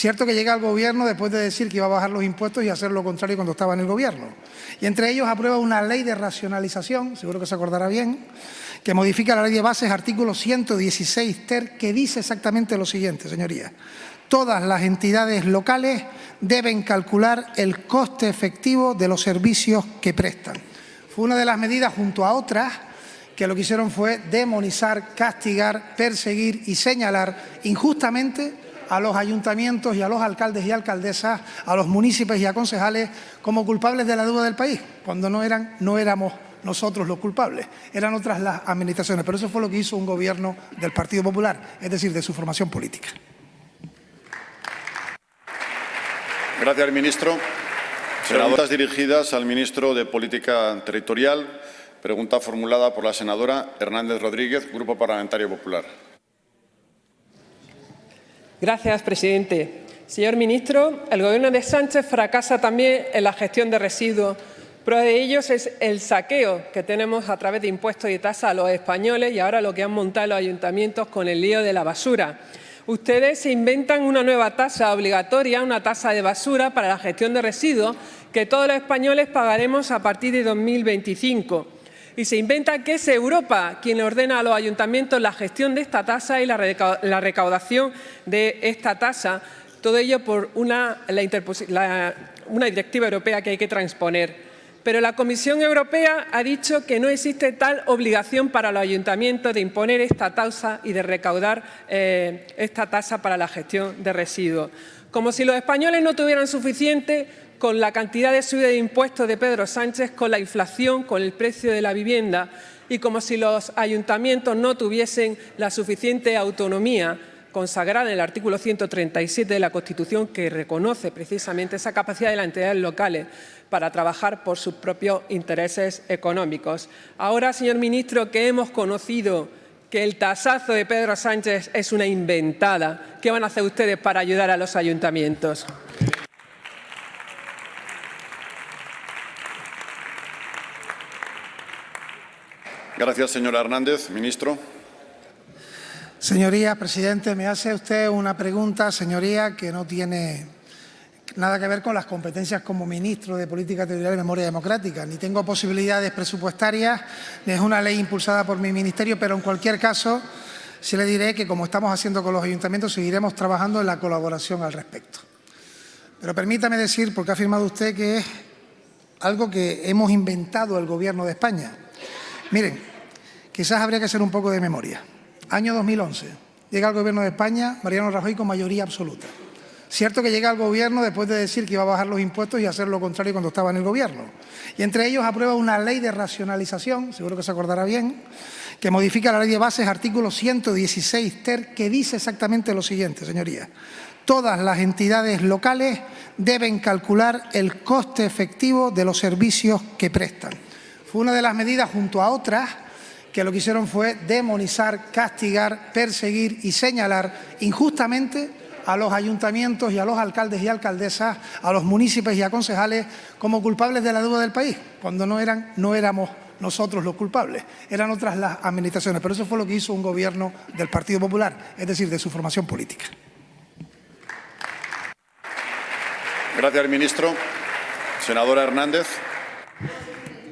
Cierto que llega al Gobierno después de decir que iba a bajar los impuestos y hacer lo contrario cuando estaba en el Gobierno. Y entre ellos aprueba una ley de racionalización, seguro que se acordará bien, que modifica la ley de bases, artículo 116 ter, que dice exactamente lo siguiente, señorías. Todas las entidades locales deben calcular el coste efectivo de los servicios que prestan. Fue una de las medidas, junto a otras, que lo que hicieron fue demonizar, castigar, perseguir y señalar injustamente a los ayuntamientos y a los alcaldes y alcaldesas, a los municipios y a concejales como culpables de la deuda del país, cuando no éramos nosotros los culpables, eran otras las administraciones. Pero eso fue lo que hizo un gobierno del Partido Popular, es decir, de su formación política. Gracias, ministro. Preguntas dirigidas al ministro de Política Territorial. Pregunta formulada por la senadora Hernández Rodríguez, Grupo Parlamentario Popular. Gracias, presidente. Señor ministro, el Gobierno de Sánchez fracasa también en la gestión de residuos. Prueba de ello es el saqueo que tenemos a través de impuestos y tasas a los españoles y ahora lo que han montado los ayuntamientos con el lío de la basura. Ustedes se inventan una nueva tasa obligatoria, una tasa de basura para la gestión de residuos que todos los españoles pagaremos a partir de 2025. Y se inventa que es Europa quien ordena a los ayuntamientos la gestión de esta tasa y la recaudación de esta tasa. Todo ello por una directiva europea que hay que transponer. Pero la Comisión Europea ha dicho que no existe tal obligación para los ayuntamientos de imponer esta tasa y de recaudar esta tasa para la gestión de residuos. Como si los españoles no tuvieran suficiente con la cantidad de subida de impuestos de Pedro Sánchez, con la inflación, con el precio de la vivienda y como si los ayuntamientos no tuviesen la suficiente autonomía consagrada en el artículo 137 de la Constitución, que reconoce precisamente esa capacidad de las entidades locales para trabajar por sus propios intereses económicos. Ahora, señor ministro, que hemos conocido que el tasazo de Pedro Sánchez es una inventada, ¿qué van a hacer ustedes para ayudar a los ayuntamientos? Gracias, señora Hernández. Ministro. Señoría, presidente, me hace usted una pregunta, señoría, que no tiene nada que ver con las competencias como ministro de Política Territorial y Memoria Democrática. Ni tengo posibilidades presupuestarias, ni es una ley impulsada por mi ministerio, pero en cualquier caso sí le diré que, como estamos haciendo con los ayuntamientos, seguiremos trabajando en la colaboración al respecto. Pero permítame decir, porque ha afirmado usted que es algo que hemos inventado el Gobierno de España. Miren, quizás habría que hacer un poco de memoria. Año 2011, llega al Gobierno de España Mariano Rajoy con mayoría absoluta. Cierto que llega al Gobierno después de decir que iba a bajar los impuestos y hacer lo contrario cuando estaba en el Gobierno. Y entre ellos aprueba una ley de racionalización, seguro que se acordará bien, que modifica la ley de bases, artículo 116 ter, que dice exactamente lo siguiente, señorías. Todas las entidades locales deben calcular el coste efectivo de los servicios que prestan. Fue una de las medidas, junto a otras, que lo que hicieron fue demonizar, castigar, perseguir y señalar injustamente a los ayuntamientos y a los alcaldes y alcaldesas, a los municipios y a concejales como culpables de la deuda del país, cuando no éramos nosotros los culpables, eran otras las administraciones. Pero eso fue lo que hizo un gobierno del Partido Popular, es decir, de su formación política. Gracias, ministro. Senadora Hernández.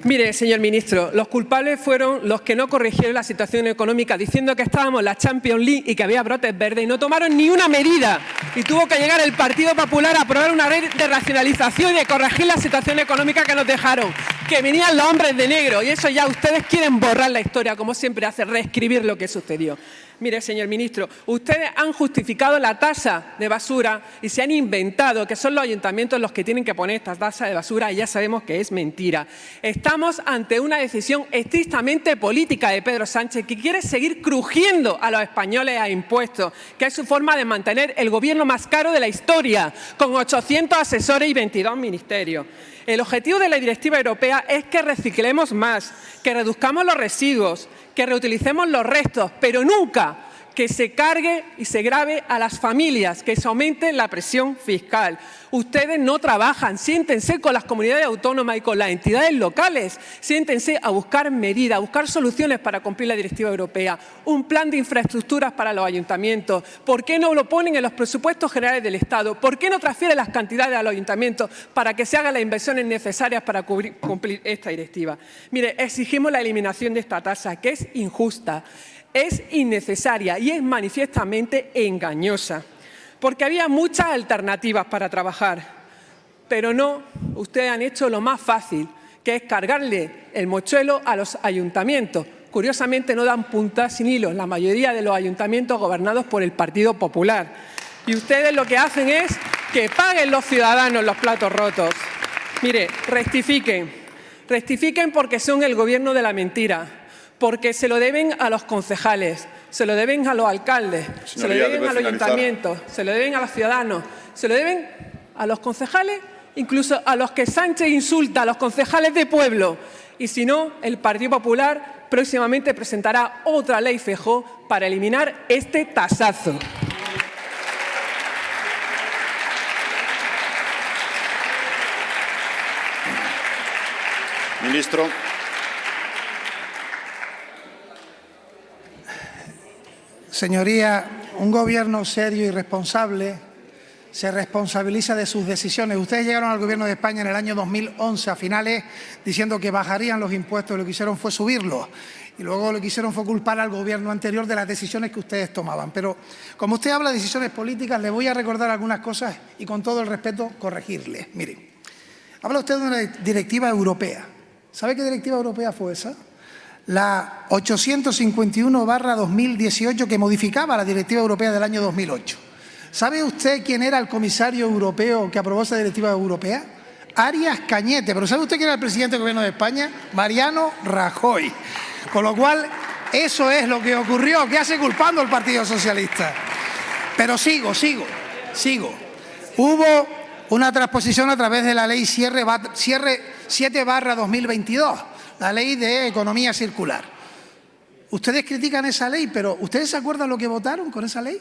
Mire, señor ministro, los culpables fueron los que no corrigieron la situación económica diciendo que estábamos en la Champions League y que había brotes verdes y no tomaron ni una medida. Y tuvo que llegar el Partido Popular a aprobar una ley de racionalización y de corregir la situación económica que nos dejaron. Que venían los hombres de negro y eso ya ustedes quieren borrar la historia, como siempre hace, reescribir lo que sucedió. Mire, señor ministro, ustedes han justificado la tasa de basura y se han inventado que son los ayuntamientos los que tienen que poner esta tasa de basura y ya sabemos que es mentira. Estamos ante una decisión estrictamente política de Pedro Sánchez, que quiere seguir crujiendo a los españoles a impuestos, que es su forma de mantener el gobierno más caro de la historia, con 800 asesores y 22 ministerios. El objetivo de la directiva europea es que reciclemos más, que reduzcamos los residuos, que reutilicemos los restos, pero nunca que se cargue y se grave a las familias, que se aumente la presión fiscal. Ustedes no trabajan, siéntense con las comunidades autónomas y con las entidades locales, siéntense a buscar medidas, a buscar soluciones para cumplir la directiva europea, un plan de infraestructuras para los ayuntamientos. ¿Por qué no lo ponen en los presupuestos generales del Estado? ¿Por qué no transfieren las cantidades a los ayuntamientos para que se hagan las inversiones necesarias para cumplir esta directiva? Mire, exigimos la eliminación de esta tasa, que es injusta, es innecesaria y es manifiestamente engañosa. Porque había muchas alternativas para trabajar, pero no, ustedes han hecho lo más fácil, que es cargarle el mochuelo a los ayuntamientos. Curiosamente no dan puntas sin hilo, la mayoría de los ayuntamientos gobernados por el Partido Popular. Y ustedes lo que hacen es que paguen los ciudadanos los platos rotos. Mire, rectifiquen porque son el gobierno de la mentira, porque se lo deben a los concejales, se lo deben a los alcaldes, se lo deben a los ayuntamientos, se lo deben a los ciudadanos, se lo deben a los concejales, incluso a los que Sánchez insulta, a los concejales de pueblo. Y si no, el Partido Popular próximamente presentará otra ley Feijóo para eliminar este tasazo. Ministro. Señoría, un gobierno serio y responsable se responsabiliza de sus decisiones. Ustedes llegaron al Gobierno de España en el año 2011, a finales, diciendo que bajarían los impuestos, y lo que hicieron fue subirlos. Y luego lo que hicieron fue culpar al Gobierno anterior de las decisiones que ustedes tomaban. Pero como usted habla de decisiones políticas, le voy a recordar algunas cosas y, con todo el respeto, corregirle. Miren, habla usted de una directiva europea. ¿Sabe qué directiva europea fue esa? La 851/2018, que modificaba la directiva europea del año 2008. ¿Sabe usted quién era el comisario europeo que aprobó esa directiva europea? Arias Cañete. ¿Pero sabe usted quién era el presidente del Gobierno de España? Mariano Rajoy. Con lo cual, eso es lo que ocurrió. ¿Qué hace culpando al Partido Socialista? Pero sigo. Hubo una transposición a través de la ley Cierre 7/2022. La ley de economía circular. Ustedes critican esa ley, pero ¿ustedes se acuerdan lo que votaron con esa ley?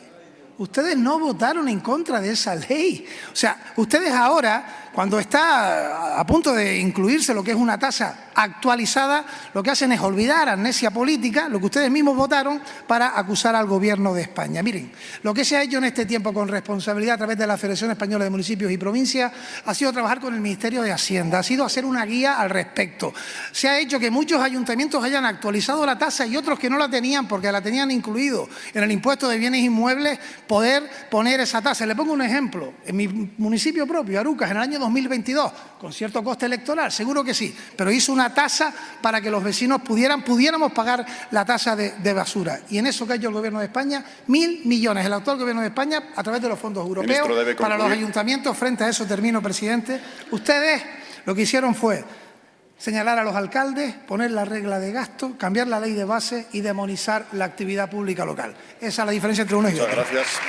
Ustedes no votaron en contra de esa ley. O sea, ustedes ahora, cuando está a punto de incluirse lo que es una tasa actualizada, lo que hacen es olvidar, amnesia política, lo que ustedes mismos votaron para acusar al Gobierno de España. Miren, lo que se ha hecho en este tiempo con responsabilidad a través de la Federación Española de Municipios y Provincias ha sido trabajar con el Ministerio de Hacienda, ha sido hacer una guía al respecto. Se ha hecho que muchos ayuntamientos hayan actualizado la tasa y otros que no la tenían porque la tenían incluido en el impuesto de bienes inmuebles, poder poner esa tasa. Le pongo un ejemplo. En mi municipio propio, Arucas, en el año 2022, con cierto coste electoral, seguro que sí, pero hizo una tasa para que los vecinos pudiéramos pagar la tasa de basura. Y en eso que ha hecho el Gobierno de España, 1.000 millones. El actual Gobierno de España, a través de los fondos europeos, para los ayuntamientos. Frente a eso, termino, presidente, ustedes lo que hicieron fue señalar a los alcaldes, poner la regla de gasto, cambiar la ley de base y demonizar la actividad pública local. Esa es la diferencia entre uno y otro. Muchas gracias.